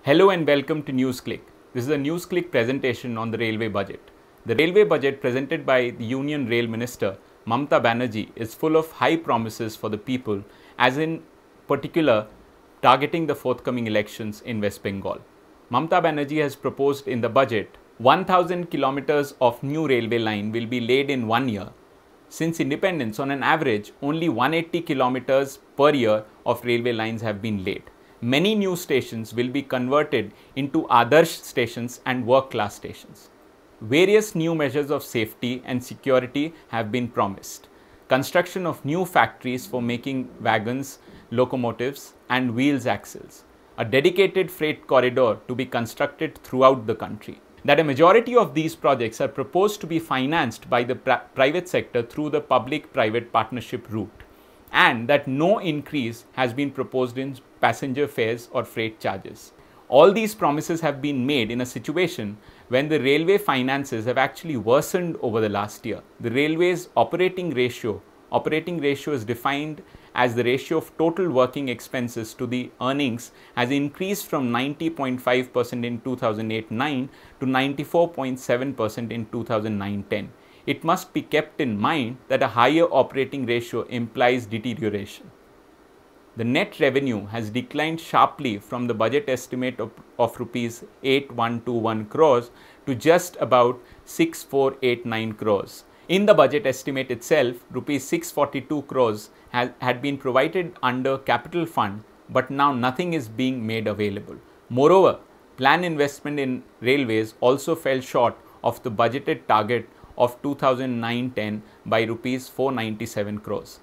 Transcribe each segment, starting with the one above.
Hello and welcome to Newsclick. This is a Newsclick presentation on the railway budget. The railway budget presented by the Union Rail Minister Mamata Banerjee is full of high promises for the people, as in particular targeting the forthcoming elections in West Bengal. Mamata Banerjee has proposed in the budget 1000 kilometers of new railway line will be laid in 1 year. Since independence, on an average, only 180 kilometers per year of railway lines have been laid. Many new stations will be converted into Adarsh stations and work-class stations. Various new measures of safety and security have been promised. Construction of new factories for making wagons, locomotives and wheels axles. A dedicated freight corridor to be constructed throughout the country. That a majority of these projects are proposed to be financed by the private sector through the public-private partnership route, and that no increase has been proposed in passenger fares or freight charges. All these promises have been made in a situation when the railway finances have actually worsened over the last year. The railway's operating ratio is defined as the ratio of total working expenses to the earnings, has increased from 90.5% in 2008-09 to 94.7% in 2009-10. It must be kept in mind that a higher operating ratio implies deterioration. The net revenue has declined sharply from the budget estimate of rupees 8121 crores to just about 6489 crores. In the budget estimate itself, rupees 642 crores had been provided under capital fund, but now nothing is being made available. Moreover, planned investment in railways also fell short of the budgeted target of 2009-10 by rupees 497 crores.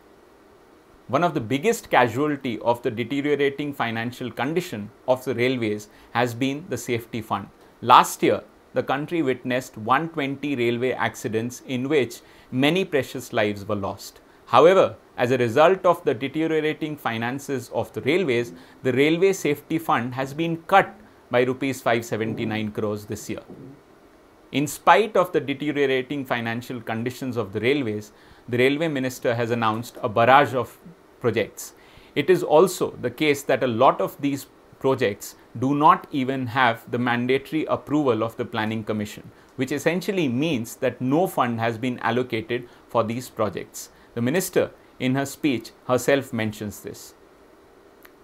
One of the biggest casualty of the deteriorating financial condition of the railways has been the safety fund. Last year, the country witnessed 120 railway accidents in which many precious lives were lost. However, as a result of the deteriorating finances of the railways, the railway safety fund has been cut by rupees 579 crores this year. In spite of the deteriorating financial conditions of the railways, the railway minister has announced a barrage of projects. It is also the case that a lot of these projects do not even have the mandatory approval of the Planning Commission, which essentially means that no fund has been allocated for these projects. The minister, in her speech, herself mentions this.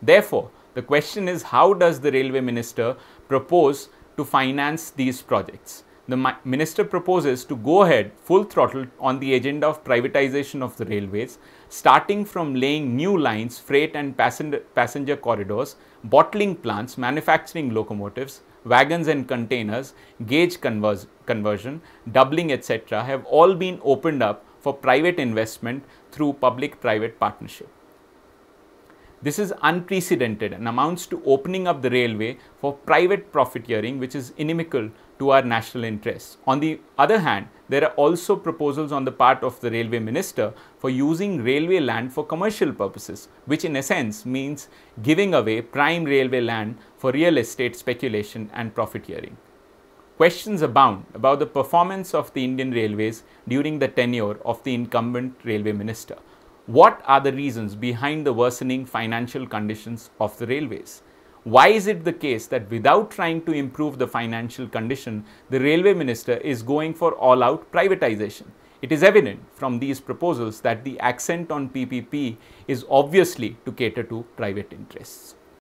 Therefore, the question is, how does the railway minister propose to finance these projects? The minister proposes to go ahead full throttle on the agenda of privatization of the railways, starting from laying new lines, freight and passenger corridors, bottling plants, manufacturing locomotives, wagons and containers, gauge conversion, doubling, etc. have all been opened up for private investment through public-private partnership. This is unprecedented and amounts to opening up the railway for private profiteering, which is inimical to our national interests. On the other hand, there are also proposals on the part of the railway minister for using railway land for commercial purposes, which in essence means giving away prime railway land for real estate speculation and profiteering. Questions abound about the performance of the Indian Railways during the tenure of the incumbent railway minister. What are the reasons behind the worsening financial conditions of the railways? Why is it the case that without trying to improve the financial condition, the railway minister is going for all-out privatization? It is evident from these proposals that the accent on PPP is obviously to cater to private interests.